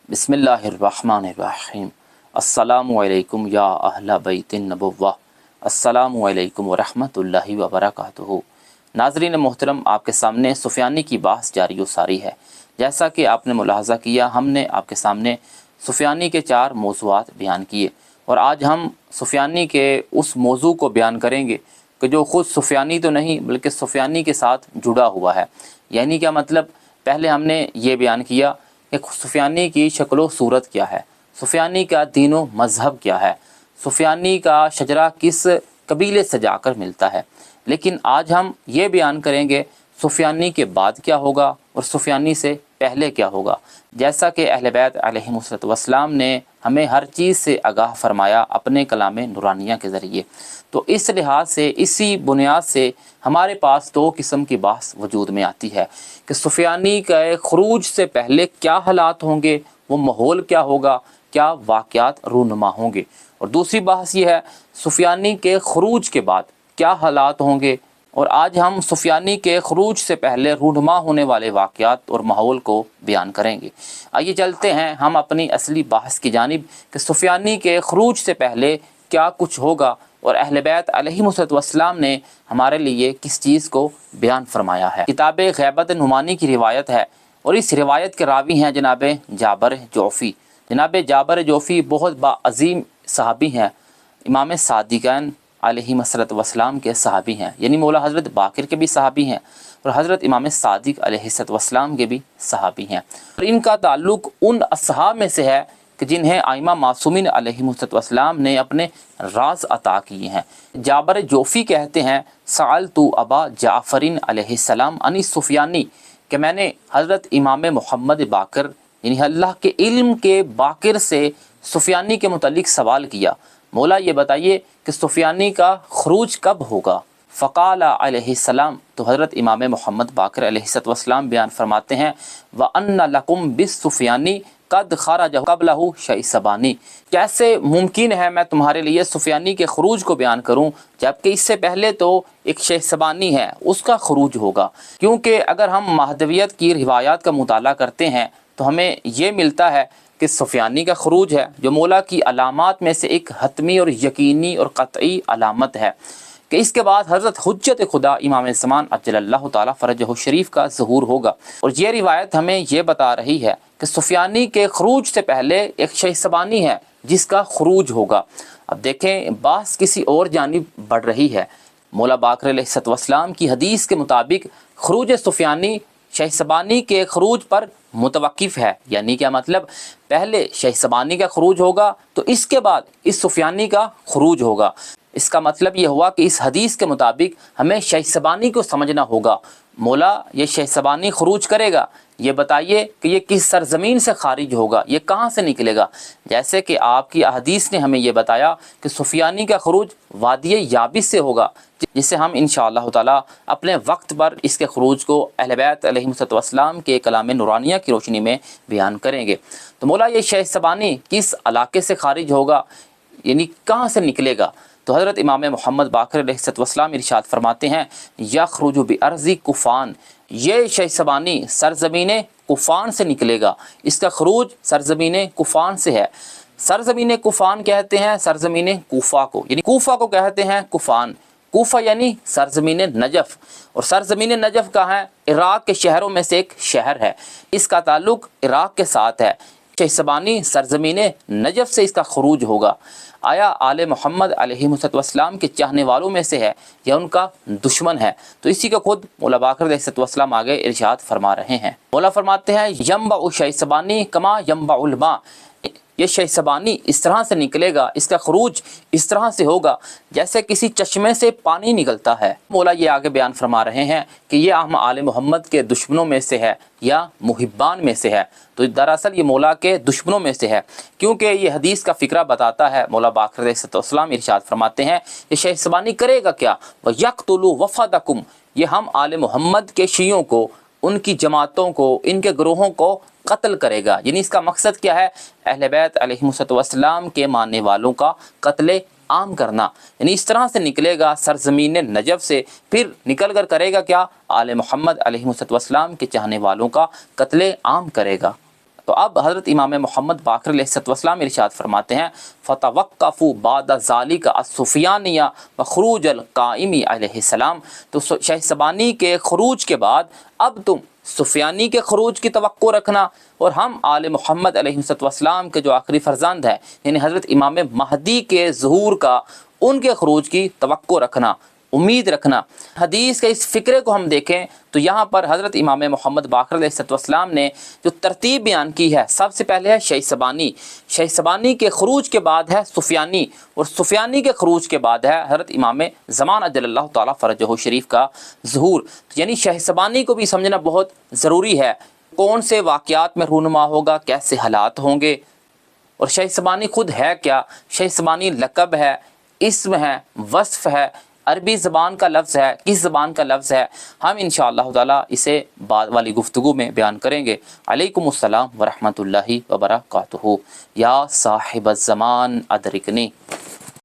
बिस्मिल्लाहिर्रहमानिर्रहीम। अस्सलामु अलैकुम या अहला बैतिन नबुव्वा। अस्सलामु अलैकुम व रहमतुल्लाहि व बरकातुहू। नाज़रीन मोहतरम, आपके सामने सुफियानी की बहस जारी व सारी है। जैसा कि आपने मुलाहज़ा किया, हमने आपके सामने सुफियानी के 4 मौज़ूआत बयान किए और आज हम सुफियानी के उस मौजू को बयान करेंगे कि जो ख़ुद सुफियानी तो नहीं बल्कि सुफियानी के साथ जुड़ा हुआ है। यानी क्या मतलब, पहले हमने ये बयान किया कि सुफियानी की शक्ल सूरत क्या है, सुफियानी का दीन व मज़हब क्या है, सुफियानी का शजरा किस कबीले से जाकर मिलता है। लेकिन आज हम ये बयान करेंगे सुफियानी के बाद क्या होगा और सुफियानी से पहले क्या होगा। जैसा कि अहले बैत अलैहिमुस्सलातु वस्सलाम ने हमें हर चीज़ से आगाह फरमाया अपने कलाम नूरानिया के ज़रिए, तो इस लिहाज से, इसी बुनियाद से हमारे पास 2 किस्म की बहस वजूद में आती है कि सुफियानी के खरूज से पहले क्या हालात होंगे, वो माहौल क्या होगा, क्या वाक़यात रूनुमा होंगे। और दूसरी बहस ये है सुफियानी के खरूज के बाद क्या हालात होंगे। और आज हम सुफियानी के खरूज से पहले रूनुमा होने वाले वाक़यात और माहौल को बयान करेंगे। आइए चलते हैं हम अपनी असली बहस की जानिब कि सुफियानी के खरूज से पहले क्या कुछ होगा और अहले बैत अलैहिमुस्सलातु वस्सलाम ने हमारे लिए किस चीज़ को बयान फरमाया है। किताब ग़ैबत नुमानी की रिवायत है और इस रिवायत के रावी हैं जनाब जाबर जोफ़ी। जनाब जाबर जोफ़ी बहुत बाअज़ीम सहाबी हैं, इमाम सादिक़ैन अलैहिमुस्सलातु वस्सलाम के सहाबी हैं, यानी मौला हज़रत बाक़िर के भी सहाबी हैं और हज़रत इमाम सादिक़ अलैहिस्सलातु वस्सलाम के भी सहाबी हैं। और इनका ताल्लुक़ उन असहाब में से है कि जिन्हें आइमा मासूमीन अलैहिमुस्सलातु वस्सलाम ने अपने राज अता किए हैं। जाबर जोफ़ी कहते हैं, सअलतु अबा जाफ़रिन अलैहिस्सलाम अनी सुफियानी, कि मैंने हज़रत इमाम मोहम्मद बाक़िर यानी अल्लाह के इल्म के बाक़िर से सुफियानी के मुतल्लिक़ सवाल किया, मौला ये बताइए कि सुफियानी का खरूज कब होगा। फ़क़ाला अलैहिस्सलाम, तो हज़रत इमाम मोहम्मद बाक़िर अलैहिस्सलातु वस्सलाम बयान फरमाते हैं, व अन्ना लकुम बिस सुफियानी कद खरज क़ब्लहु शैसबानी, कैसे मुमकिन है मैं तुम्हारे लिए सुफियानी के खरूज को बयान करूं जबकि इससे पहले तो एक शैसबानी है उसका खरूज होगा। क्योंकि अगर हम महदवियत की रिवायात का मुताला करते हैं तो हमें ये मिलता है कि सुफियानी का खरूज है जो मौला की अलामात में से एक हतमी और यकीनी और क़तई अलामत है कि इसके बाद हज़रत हुज्जत खुदा इमाम ज़मान अज्जलल्लाहु ताला फ़रजहु शरीफ का ज़हूर होगा। और ये रिवायत हमें ये बता रही है कि सुफियानी के खरूज से पहले एक शैसबानी है जिसका खरूज होगा। अब देखें, बात किसी और जानिब बढ़ रही है। मौला बाक़िर अलैहिस्सलातु वस्सलाम की हदीस के मुताबिक खरूज सुफियानी शैसबानी के खरूज पर मुतवक्किफ़ है। यानी क्या मतलब, पहले शैसबानी का खरूज होगा तो इसके बाद इस सुफियानी का खरूज होगा। इसका मतलब ये हुआ कि इस हदीस के मुताबिक हमें शैसबानी को समझना होगा। मौला ये शैसबानी खरूज करेगा, ये बताइए कि ये किस सरजमीन से खारिज होगा, ये कहाँ से निकलेगा। जैसे कि आपकी हदीस ने हमें ये बताया कि सुफियानी का खरूज वादी याबिस से होगा, जिससे हम इंशाअल्लाह ताला अपने वक्त पर इसके खरूज को अहले बैत अलैहिमुस्सलातु वस्सलाम के कलाम नूरानिया की रोशनी में बयान करेंगे। तो मौला ये शैसबानी किस इलाके से खारिज होगा, यानी कहाँ से निकलेगा। तो हज़रत इमाम मोहम्मद बाक़िर अलैहिस्सलातु वस्सलाम इरशाद फरमाते हैं, यख़रुजु बिअर्ज़ि कुफ़ान, ये शैसबानी सरज़मीन कुफ़ान से निकलेगा, इसका खरूज सरज़मीन कुफ़ान से है। सरज़मीन कुफ़ान कहते हैं सरज़मीन कूफ़ा को, यानी कूफ़ा को कहते हैं कुफ़ान। कूफ़ा यानी सरज़मीन नजफ़, और सरज़मीन नजफ़ कहाँ है, इराक़ के शहरों में से एक शहर है, इसका ताल्लुक़ इराक़ के साथ है। शैसबानी सरज़मीन नजफ़ से इसका खरूज होगा। आया आले मोहम्मद अलैहिमुस्सलातु वस्सलाम के चाहने वालों में से है या उनका दुश्मन है। तो इसी का खुद मौला बाक़िर अलैहिस्सलातु वस्सलाम आगे इरशाद फरमा रहे हैं। मौला फरमाते हैं, यम्बउ शैसबानी कमा यम्बउल मा, ये शैसबानी इस तरह से निकलेगा, इसका खरूज इस तरह से होगा जैसे किसी चश्मे से पानी निकलता है। मौला ये आगे बयान फरमा रहे हैं कि ये हम आले मोहम्मद के दुश्मनों में से है या मुहिब्बान में से है। तो दरअसल ये मौला के दुश्मनों में से है, क्योंकि ये हदीस का फ़िक्रा बताता है। मौला बाक़िर अलैहिस्सलातु वस्सलाम इरशाद फरमाते हैं, ये शैसबानी करेगा क्या, व यक़्तुलु वफ़दकुम, ये हम आले मोहम्मद के शियों को, उनकी जमातों को, इनके ग्रोहों को कत्ल करेगा। यानी इसका मकसद क्या है, अहले बैत अलैहिमुस्सलातु वस्सलाम के मानने वालों का कत्ले आम करना। यानी इस तरह से निकलेगा सरज़मीन नजफ़ से, फिर निकल कर करेगा क्या, आले मोहम्मद अलैहिस्सलाम के चाहने वालों का कत्ले आम करेगा। تو اب حضرت امام محمد باقر علیہ الصلوۃ والسلام ارشاد فرماتے ہیں فتوقفوا بعد ذالک السفیانیہ وخروج القائمی علیہ السلام، تو شیخ سبانی کے خروج کے بعد اب تم سفیانی کے خروج کی توقع رکھنا، اور ہم آل محمد علیہ الصلوۃ والسلام کے جو آخری فرزند ہیں یعنی حضرت امام مہدی کے ظہور کا، ان کے خروج کی توقع رکھنا، امید رکھنا۔ حدیث کے اس فکرے کو ہم دیکھیں تو یہاں پر حضرت امام محمد باقر علیہ الصلوۃ والسلام نے جو ترتیب بیان کی ہے، سب سے پہلے ہے شیخ سبانی، شیخ سبانی کے خروج کے بعد ہے سفیانی، اور سفیانی کے خروج کے بعد ہے حضرت امام زمان اجل اللہ تعالیٰ فرجہ شریف کا ظہور۔ یعنی شیخ سبانی کو بھی سمجھنا بہت ضروری ہے، کون سے واقعات میں رونما ہوگا، کیسے حالات ہوں گے، اور شیخ سبانی خود ہے کیا۔ شیخ سبانی لقب ہے، اسم ہے، وصف ہے، عربی زبان کا لفظ ہے، کس زبان کا لفظ ہے، ہم انشاءاللہ تعالی اسے بعد والی گفتگو میں بیان کریں گے۔ علیکم السلام ورحمۃ اللہ وبرکاتہ۔ یا صاحب الزمان ادرکنی۔